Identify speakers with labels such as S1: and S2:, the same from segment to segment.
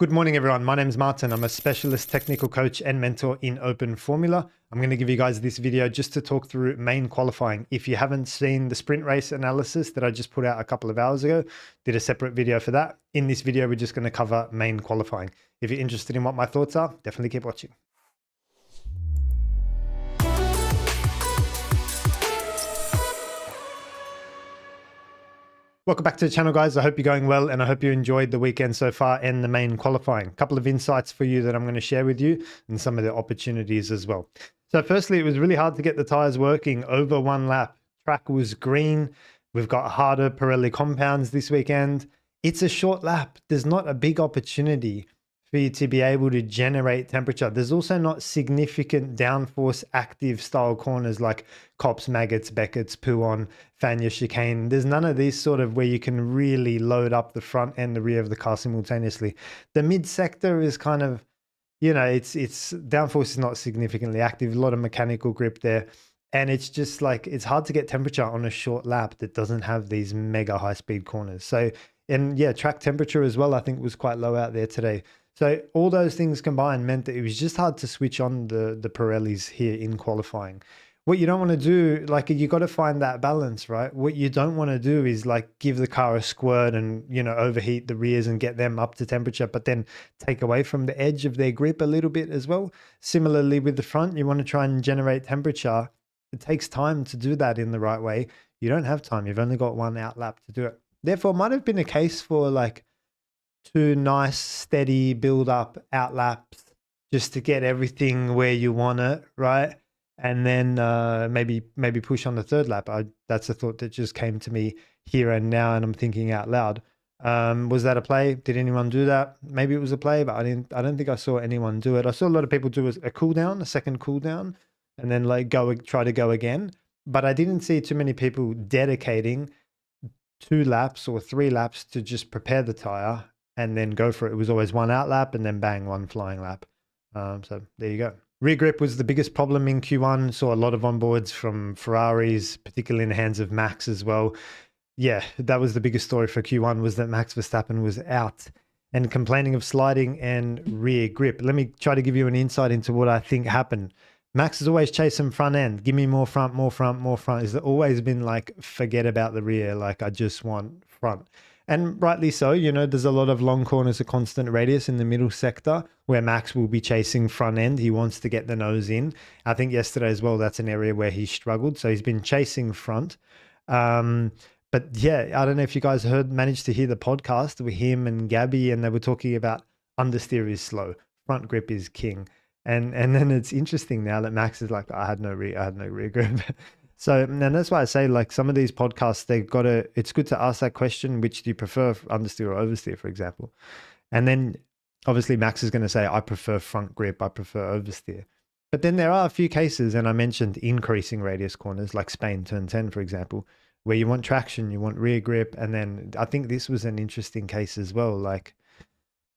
S1: Good morning, everyone. My name is Martin. I'm a specialist technical coach and mentor in Open Formula. I'm going to give you guys this video just to talk through main qualifying. If you haven't seen the sprint race analysis that I just put out a couple of hours ago, did a separate video for that. In this video, we're just going to cover main qualifying. If you're interested in what my thoughts are, definitely keep watching. Welcome back to the channel, guys. I hope you're going well and I hope you enjoyed the weekend so far and the main qualifying. A couple of insights for you that I'm going to share with you and some of the opportunities as well. So firstly, it was really hard to get the tires working over one lap. Track was green. We've got harder Pirelli compounds this weekend. It's a short lap. There's not a big opportunity for you to be able to generate temperature. There's also not significant downforce active style corners like Copse, Maggots, Beckett's, Pouon, Fania chicane. There's none of these sort of where you can really load up the front and the rear of the car simultaneously. The mid sector is kind of, you know, it's downforce is not significantly active, a lot of mechanical grip there. And it's just like, it's hard to get temperature on a short lap that doesn't have these mega high speed corners. So, and yeah, track temperature as well, I think was quite low out there today. So all those things combined meant that it was just hard to switch on the Pirellis here in qualifying. What you don't want to do, like you got to find that balance, right? What you don't want to do is like give the car a squirt and, you know, overheat the rears and get them up to temperature, but then take away from the edge of their grip a little bit as well. Similarly with the front, you want to try and generate temperature. It takes time to do that in the right way. You don't have time. You've only got one out lap to do it. Therefore, it might have been a case for like two nice, steady build up out laps just to get everything where you want it, right? And then maybe push on the third lap. That's a thought that just came to me here and now, and I'm thinking out loud. Was that a play? Did anyone do that? Maybe it was a play, but I don't think I saw anyone do it. I saw a lot of people do a cool down, a second cool down, and then like try to go again. But I didn't see too many people dedicating 2 laps or 3 laps to just prepare the tire and then go for it. It was always one out lap and then bang, one flying lap. So there you go. Rear grip was the biggest problem in Q1. Saw a lot of onboards from Ferraris, particularly in the hands of Max as well. Yeah, that was the biggest story for Q1, was that Max Verstappen was out and complaining of sliding and rear grip. Let me try to give you an insight into what I think happened. Max is always chasing front end. Give me more front, more front, more front. It's always been like, forget about the rear. Like, I just want front. And rightly so, you know, there's a lot of long corners of constant radius in the middle sector where Max will be chasing front end. He wants to get the nose in. I think yesterday as well, that's an area where he struggled. So he's been chasing front. But yeah, I don't know if you guys managed to hear the podcast with him and Gabby, and they were talking about understeer is slow, front grip is king. And then it's interesting now that Max is like, I had no rear grip. So, and that's why I say, like, some of these podcasts, it's good to ask that question, which do you prefer, understeer or oversteer, for example? And then obviously Max is going to say, I prefer front grip, I prefer oversteer. But then there are a few cases, and I mentioned increasing radius corners, like Spain turn 10, for example, where you want traction, you want rear grip. And then I think this was an interesting case as well. Like,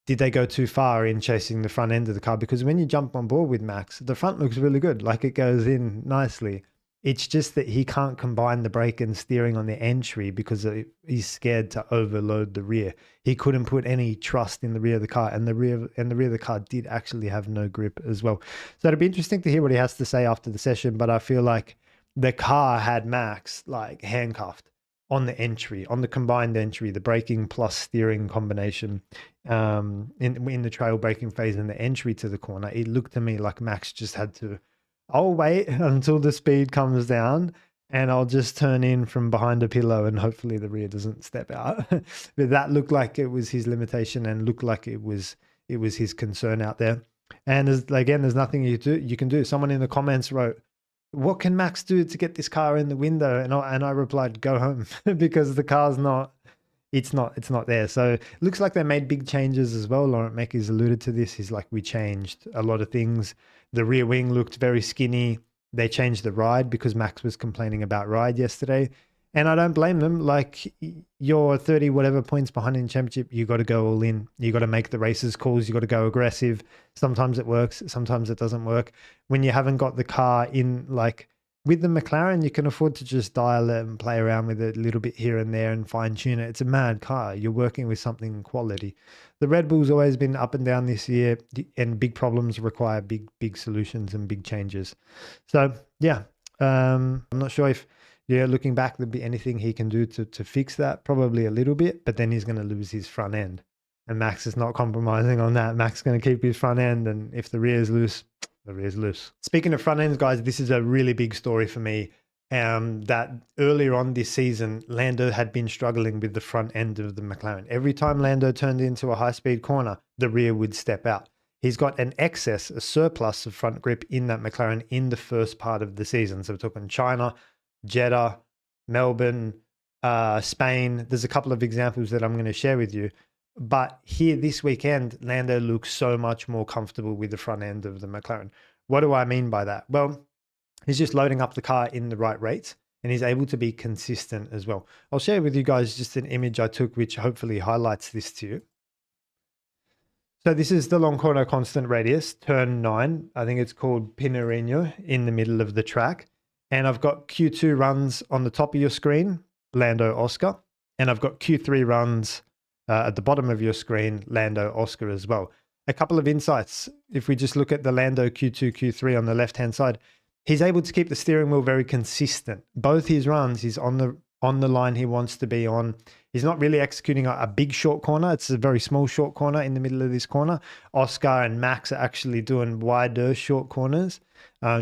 S1: did they go too far in chasing the front end of the car? Because when you jump on board with Max, the front looks really good. Like, it goes in nicely. It's just that he can't combine the brake and steering on the entry because he's scared to overload the rear. He couldn't put any trust in the rear of the car, and the rear of the car did actually have no grip as well. So it'd be interesting to hear what he has to say after the session, but I feel like the car had Max like handcuffed on the entry, on the combined entry, the braking plus steering combination in the trail braking phase and the entry to the corner. It looked to me like Max just had to, I'll wait until the speed comes down and I'll just turn in from behind a pillow and hopefully the rear doesn't step out. But that looked like it was his limitation and looked like it was his concern out there. And there's nothing you can do. Someone in the comments wrote, what can Max do to get this car in the window? And I replied, go home, because the car's it's not there. So it looks like they made big changes as well. Laurent Mekies alluded to this. He's like, we changed a lot of things. The rear wing looked very skinny. They changed the ride because Max was complaining about ride yesterday. And I don't blame them. Like, you're 30 whatever points behind in championship, you got to go all in. You got to make the races calls. You got to go aggressive. Sometimes it works. Sometimes it doesn't work. When you haven't got the car in like with the McLaren, you can afford to just dial it and play around with it a little bit here and there and fine tune it. It's a mad car. You're working with something quality. The Red Bull's always been up and down this year, and big problems require big solutions and big changes. So yeah, I'm not sure if, yeah, looking back, there'd be anything he can do to fix that. Probably a little bit, but then he's going to lose his front end. And Max is not compromising on that. Max is going to keep his front end, and if the rear is loose, the rear's loose. Speaking of front ends, guys, this is a really big story for me. That earlier on this season, Lando had been struggling with the front end of the McLaren. Every time Lando turned into a high-speed corner, the rear would step out. He's got an excess, a surplus of front grip in that McLaren in the first part of the season. So we're talking China, Jeddah, Melbourne, Spain. There's a couple of examples that I'm going to share with you. But here this weekend, Lando looks so much more comfortable with the front end of the McLaren. What do I mean by that? Well, he's just loading up the car in the right rates, and he's able to be consistent as well. I'll share with you guys just an image I took, which hopefully highlights this to you. So this is the long corner constant radius, turn 9. I think it's called Pinarino, in the middle of the track. And I've got Q2 runs on the top of your screen, Lando, Oscar. And I've got Q3 runs at the bottom of your screen, Lando, Oscar as well. A couple of insights. If we just look at the Lando Q2, Q3 on the left-hand side, he's able to keep the steering wheel very consistent. Both his runs, he's on the line he wants to be on. He's not really executing a big short corner. It's a very small short corner in the middle of this corner. Oscar and Max are actually doing wider short corners,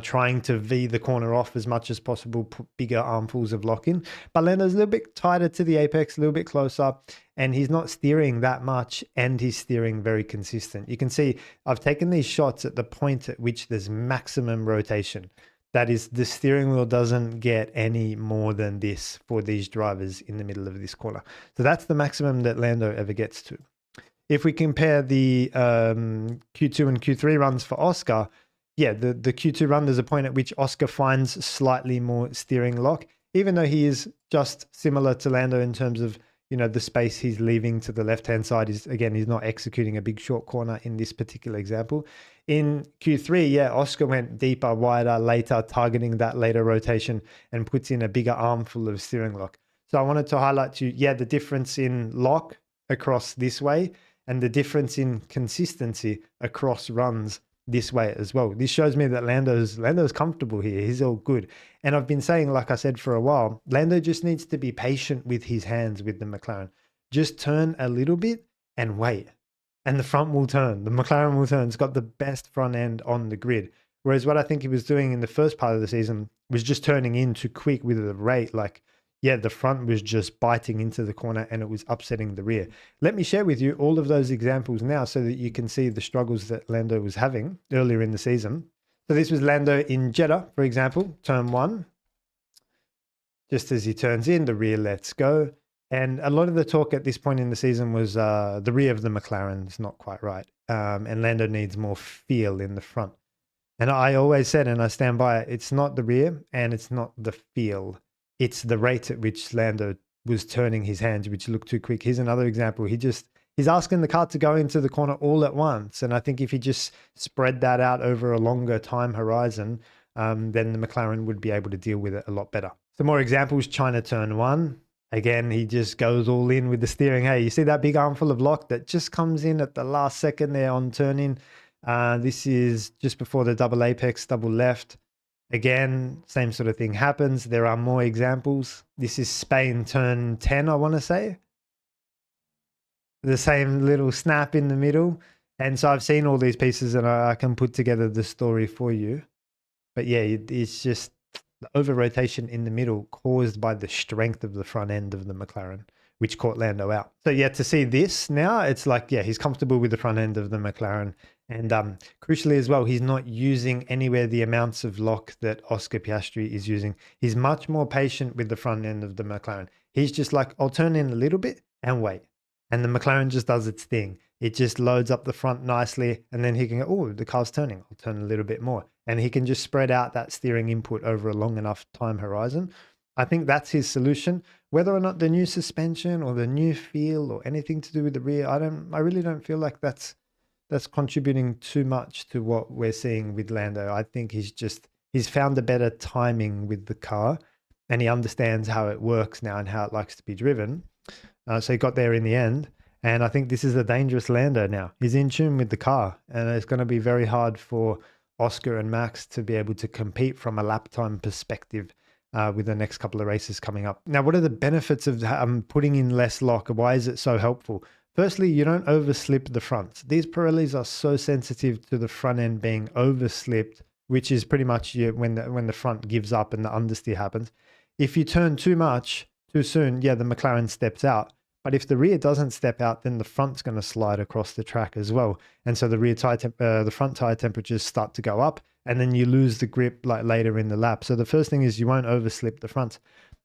S1: trying to V the corner off as much as possible, put bigger armfuls of lock in. But Lando's a little bit tighter to the apex, a little bit closer, and he's not steering that much, and he's steering very consistent. You can see I've taken these shots at the point at which there's maximum rotation. That is, the steering wheel doesn't get any more than this for these drivers in the middle of this corner. So that's the maximum that Lando ever gets to. If we compare the Q2 and Q3 runs for Oscar, yeah, the Q2 run, there's a point at which Oscar finds slightly more steering lock, even though he is just similar to Lando in terms of, you know, the space he's leaving to the left-hand side is, again, he's not executing a big short corner in this particular example. In Q3, yeah, Oscar went deeper, wider, later, targeting that later rotation and puts in a bigger armful of steering lock. So I wanted to highlight to you, yeah, the difference in lock across this way and the difference in consistency across runs this way as well. This shows me that Lando's comfortable here. He's all good. And I've been saying, like I said, for a while, Lando just needs to be patient with his hands with the McLaren. Just turn a little bit and wait. And the front will turn. The McLaren will turn. It's got the best front end on the grid. Whereas what I think he was doing in the first part of the season was just turning in too quick with the rate. Like, yeah, the front was just biting into the corner and it was upsetting the rear. Let me share with you all of those examples now so that you can see the struggles that Lando was having earlier in the season. So this was Lando in Jeddah, for example, turn 1. Just as he turns in, the rear lets go. And a lot of the talk at this point in the season was the rear of the McLaren is not quite right. And Lando needs more feel in the front. And I always said, and I stand by it, it's not the rear and it's not the feel. It's the rate at which Lando was turning his hands, which looked too quick. Here's another example. He's asking the car to go into the corner all at once. And I think if he just spread that out over a longer time horizon, then the McLaren would be able to deal with it a lot better. Some more examples, China turn 1. Again, he just goes all in with the steering. Hey, you see that big armful of lock that just comes in at the last second there on turn-in? This is just before the double apex, double left. Again, same sort of thing happens. There are more examples. This is Spain turn 10, I want to say. The same little snap in the middle. And so I've seen all these pieces and I can put together the story for you. But yeah, it's just the over rotation in the middle caused by the strength of the front end of the McLaren, which caught Lando out. So yeah, to see this now, it's like, yeah, he's comfortable with the front end of the McLaren. And crucially as well, he's not using anywhere the amounts of lock that Oscar Piastri is using. He's much more patient with the front end of the McLaren. He's just like, I'll turn in a little bit and wait. And the McLaren just does its thing. It just loads up the front nicely. And then he can go, oh, the car's turning. I'll turn a little bit more. And he can just spread out that steering input over a long enough time horizon. I think that's his solution. Whether or not the new suspension or the new feel or anything to do with the rear, I really don't feel like that's contributing too much to what we're seeing with Lando. I think he's just He's found a better timing with the car, and he understands how it works now and how it likes to be driven. So he got there in the end. And I think this is a dangerous Lando now. He's in tune with the car, and it's going to be very hard for Oscar and Max to be able to compete from a lap time perspective with the next couple of races coming up. Now, what are the benefits of putting in less lock? Why is it so helpful? Firstly, you don't overslip the fronts. These Pirellis are so sensitive to the front end being overslipped, which is pretty much when the front gives up and the understeer happens. If you turn too much too soon, yeah, the McLaren steps out. But if the rear doesn't step out, then the front's going to slide across the track as well. And so the front tire temperatures start to go up, and then you lose the grip like later in the lap. So the first thing is you won't overslip the fronts.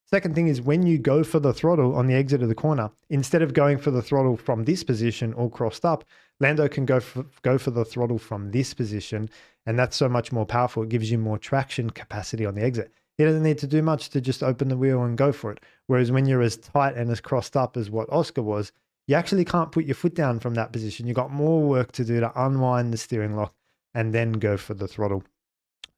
S1: Second thing is when you go for the throttle on the exit of the corner, instead of going for the throttle from this position all crossed up, Lando can go for the throttle from this position, and that's so much more powerful. It gives you more traction capacity on the exit. He doesn't need to do much to just open the wheel and go for it. Whereas when you're as tight and as crossed up as what Oscar was, you actually can't put your foot down from that position. You've got more work to do to unwind the steering lock and then go for the throttle.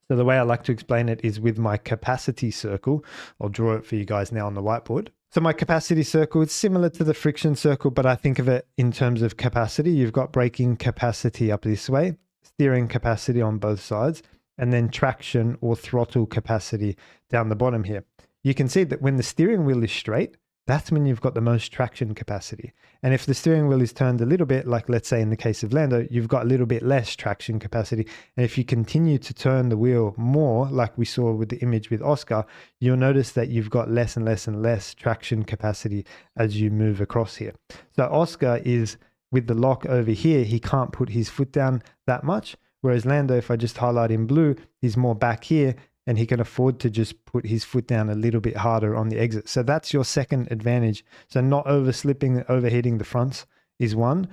S1: So the way I like to explain it is with my capacity circle. I'll draw it for you guys now on the whiteboard. So my capacity circle, it's similar to the friction circle, but I think of it in terms of capacity. You've got braking capacity up this way, steering capacity on both sides, and then traction or throttle capacity down the bottom here. You can see that when the steering wheel is straight, that's when you've got the most traction capacity. And if the steering wheel is turned a little bit, like let's say in the case of Lando, you've got a little bit less traction capacity. And if you continue to turn the wheel more, like we saw with the image with Oscar, you'll notice that you've got less and less and less traction capacity as you move across here. So Oscar is, with the lock over here, he can't put his foot down that much. Whereas Lando, if I just highlight in blue, he's more back here, and he can afford to just put his foot down a little bit harder on the exit. So that's your second advantage. So not overslipping, overheating the fronts is one.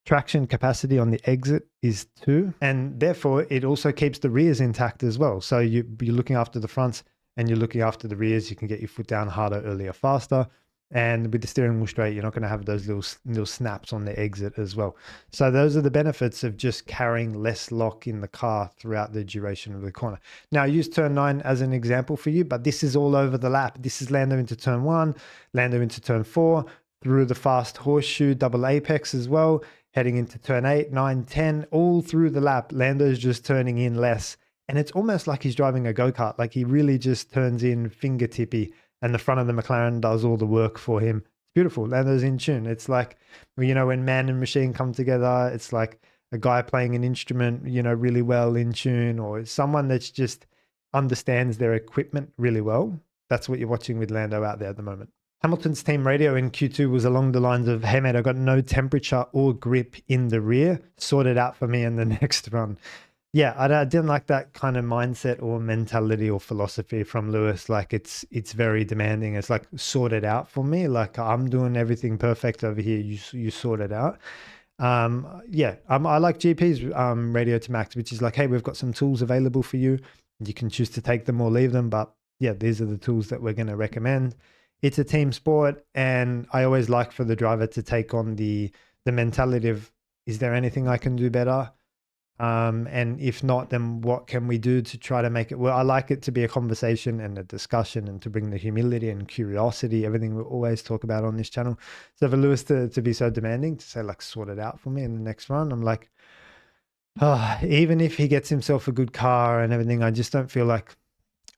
S1: Traction capacity on the exit is two. And therefore, it also keeps the rears intact as well. So you're looking after the fronts and you're looking after the rears. You can get your foot down harder, earlier, faster. And with the steering wheel straight, you're not going to have those little snaps on the exit as well. So those are the benefits of just carrying less lock in the car throughout the duration of the corner. Now, I use turn 9 as an example for you, but this is all over the lap. This is Lando into turn 1, Lando into turn 4, through the fast horseshoe, double apex as well, heading into turn 8, 9, 10, all through the lap. Lando's just turning in less. And it's almost like he's driving a go-kart. Like he really just turns in fingertippy, and the front of the McLaren does all the work for him. It's beautiful. Lando's in tune. It's like, you know, when man and machine come together, it's like a guy playing an instrument, you know, really well in tune, or someone that's just understands their equipment really well. That's what you're watching with Lando out there at the moment. Hamilton's team radio in Q2 was along the lines of, hey, mate, I got no temperature or grip in the rear. Sort it out for me in the next run. Yeah, I didn't like that kind of mindset or mentality or philosophy from Lewis. Like it's very demanding. It's like, sort it out for me. Like I'm doing everything perfect over here. You sort it out. I like GP's radio to Max, which is like, hey, we've got some tools available for you. You can choose to take them or leave them. But yeah, these are the tools that we're going to recommend. It's a team sport. And I always like for the driver to take on the mentality of, is there anything I can do better? And if not, then what can we do to try to make it? Well, I like it to be a conversation and a discussion, and to bring the humility and curiosity, everything we always talk about on this channel. So for Lewis to be so demanding, to say like, sort it out for me in the next run, I'm like, even if he gets himself a good car and everything, I just don't feel like,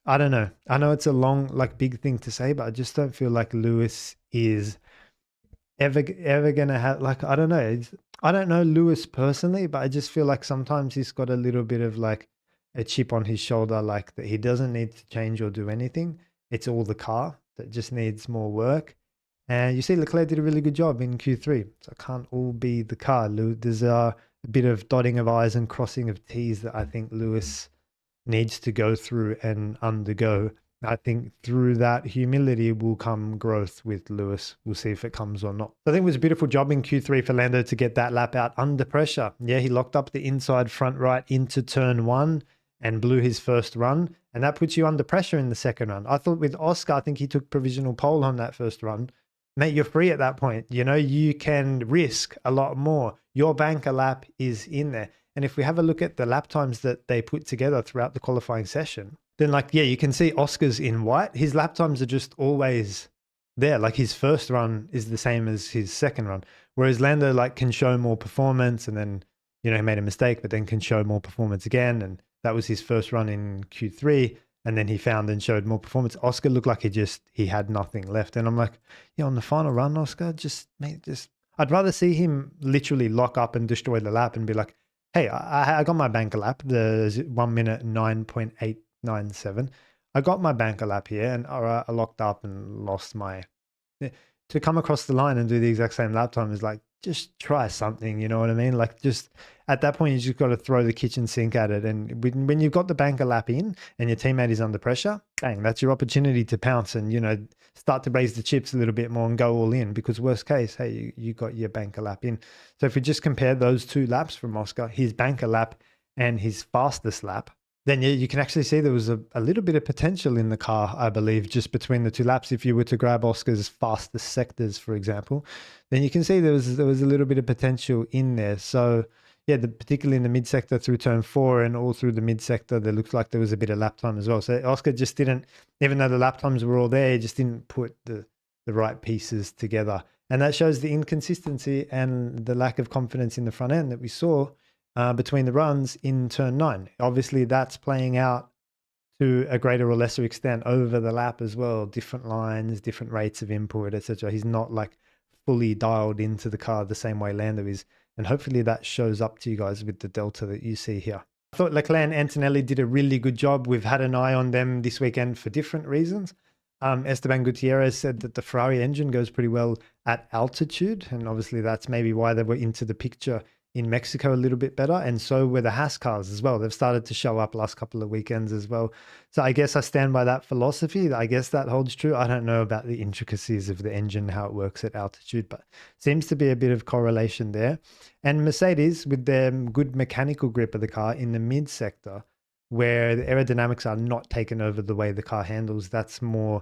S1: I don't know. I know it's a long, like big thing to say, but I just don't feel like Lewis is ever gonna have, like, I don't know. I don't know Lewis personally, but I just feel like sometimes he's got a little bit of like a chip on his shoulder, like that he doesn't need to change or do anything. It's all the car that just needs more work. And you see Leclerc did a really good job in Q3. So it can't all be the car. There's a bit of dotting of I's and crossing of T's that I think Lewis needs to go through and undergo. I think through that humility will come growth with Lewis. We'll see if it comes or not. I think it was a beautiful job in Q3 for Lando to get that lap out under pressure. Yeah, he locked up the inside front right into turn 1 and blew his first run. And that puts you under pressure in the second run. I thought with Oscar, I think he took provisional pole on that first run. Mate, you're free at that point. You know, you can risk a lot more. Your banker lap is in there. And if we have a look at the lap times that they put together throughout the qualifying session, Then like, yeah, you can see Oscar's in white. His lap times are just always there. Like his first run is the same as his second run. Whereas Lando like can show more performance and then, he made a mistake, but then can show more performance again. And that was his first run in Q3. And then he found and showed more performance. Oscar looked like he had nothing left. And I'm like, yeah, on the final run, Oscar, I'd rather see him literally lock up and destroy the lap and be like, hey, I got my banker lap, the 1 minute 9.897. I got my banker lap here and I locked up and lost my. To come across the line and do the exact same lap time is like, just try something, you know what I mean? Like, just at that point, you just got to throw the kitchen sink at it. And when you've got the banker lap in and your teammate is under pressure, bang, that's your opportunity to pounce and, start to raise the chips a little bit more and go all in, because worst case, hey, you got your banker lap in. So if we just compare those two laps from Oscar, his banker lap and his fastest lap, then you can actually see there was a little bit of potential in the car, I believe, just between the two laps. If you were to grab Oscar's fastest sectors, for example, then you can see there was a little bit of potential in there. So yeah, particularly in the mid sector through turn 4 and all through the mid sector, there looks like there was a bit of lap time as well. So Oscar just didn't, even though the lap times were all there, he just didn't put the right pieces together. And that shows the inconsistency and the lack of confidence in the front end that we saw between the runs in turn 9. Obviously, that's playing out to a greater or lesser extent over the lap as well. Different lines, different rates of input, etc. He's not like fully dialed into the car the same way Lando is. And hopefully that shows up to you guys with the delta that you see here. I thought Leclerc and Antonelli did a really good job. We've had an eye on them this weekend for different reasons. Esteban Gutierrez said that the Ferrari engine goes pretty well at altitude. And obviously that's maybe why they were into the picture in Mexico a little bit better, and so were the Haas cars as well. They've started to show up last couple of weekends as well. So I guess I stand by that philosophy. I guess that holds true. I don't know about the intricacies of the engine, how it works at altitude, but seems to be a bit of correlation there. And Mercedes, with their good mechanical grip of the car in the mid sector, where the aerodynamics are not taken over the way the car handles, that's more,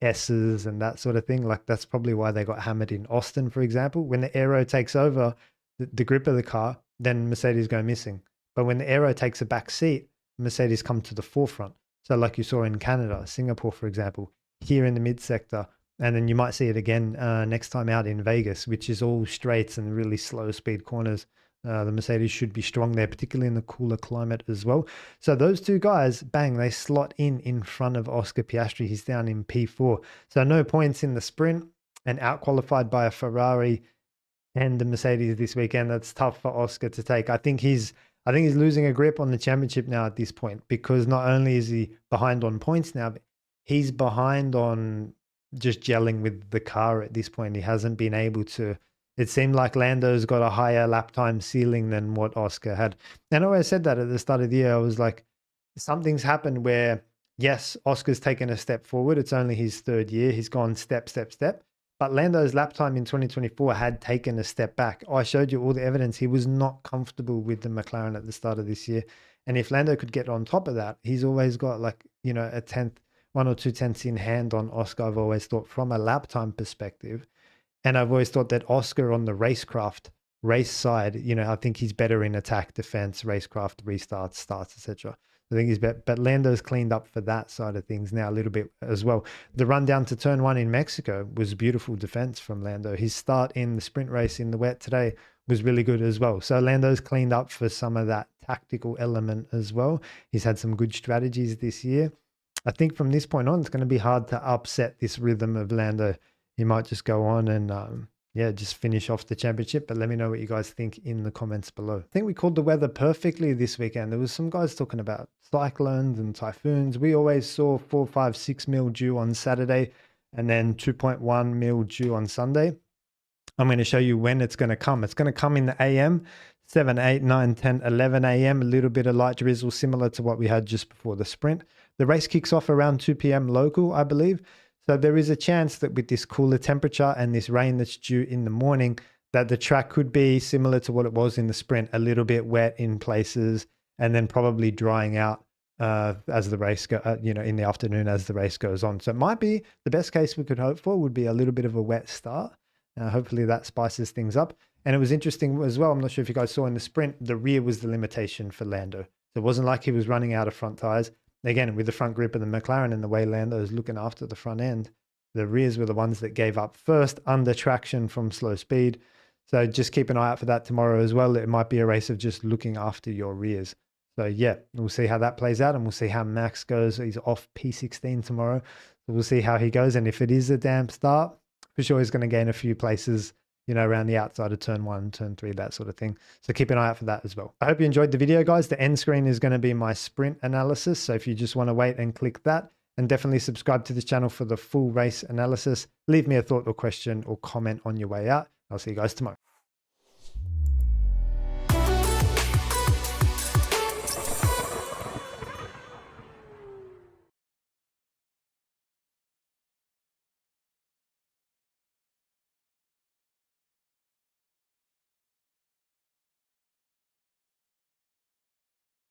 S1: S's and that sort of thing. Like that's probably why they got hammered in Austin, for example. When the aero takes over the grip of the car, then Mercedes go missing. But when the aero takes a back seat, Mercedes come to the forefront. So like you saw in Canada, Singapore, for example, here in the mid sector, and then you might see it again next time out in Vegas, which is all straights and really slow speed corners. The Mercedes should be strong there, particularly in the cooler climate as well. So those two guys, bang, they slot in front of Oscar Piastri. He's down in P4. So no points in the sprint and out qualified by a Ferrari and the Mercedes this weekend. That's tough for Oscar to take. I think he's losing a grip on the championship now at this point, because not only is he behind on points now, but he's behind on just gelling with the car at this point. He hasn't been able to. It seemed like Lando's got a higher lap time ceiling than what Oscar had. And I always said that at the start of the year. I was like, something's happened where, yes, Oscar's taken a step forward. It's only his third year. He's gone step. But Lando's lap time in 2024 had taken a step back. I showed you all the evidence. He was not comfortable with the McLaren at the start of this year. And if Lando could get on top of that, he's always got like, a tenth, 1 or 2 tenths in hand on Oscar, I've always thought, from a lap time perspective. And I've always thought that Oscar on the racecraft, race side, I think he's better in attack, defense, racecraft, restarts, starts, etc. I think he's better. But Lando's cleaned up for that side of things now a little bit as well. The run down to turn 1 in Mexico was beautiful defense from Lando. His start in the sprint race in the wet today was really good as well. So Lando's cleaned up for some of that tactical element as well. He's had some good strategies this year. I think from this point on, it's going to be hard to upset this rhythm of Lando. He might just go on and just finish off the championship. But let me know what you guys think in the comments below. I think we called the weather perfectly this weekend. There was some guys talking about cyclones and typhoons. We always saw 4, 5, 6 mil due on Saturday and then 2.1 mil due on Sunday. I'm going to show you when it's going to come. It's going to come in the AM, 7, 8, 9, 10, 11 AM, a little bit of light drizzle similar to what we had just before the sprint. The race kicks off around 2 p.m. local, I believe. So there is a chance that with this cooler temperature and this rain that's due in the morning, that the track could be similar to what it was in the sprint, a little bit wet in places, and then probably drying out as the race in the afternoon as the race goes on. So it might be the best case we could hope for would be a little bit of a wet start. Hopefully that spices things up. And it was interesting as well. I'm not sure if you guys saw in the sprint, the rear was the limitation for Lando. So it wasn't like he was running out of front tires. again, with the front grip of the McLaren and the way Lando is looking after the front end, the rears were the ones that gave up first under traction from slow speed. So just keep an eye out for that tomorrow as well. It might be a race of just looking after your rears. So yeah, we'll see how that plays out, and we'll see how Max goes. He's off P16 tomorrow. So we'll see how he goes. And if it is a damp start, for sure he's going to gain a few places, you know, around the outside of turn 1, turn 3, that sort of thing. So keep an eye out for that as well. I hope you enjoyed the video, guys. The end screen is going to be my sprint analysis. So if you just want to wait and click that, and definitely subscribe to this channel for the full race analysis. Leave me a thought or question or comment on your way out. I'll see you guys tomorrow.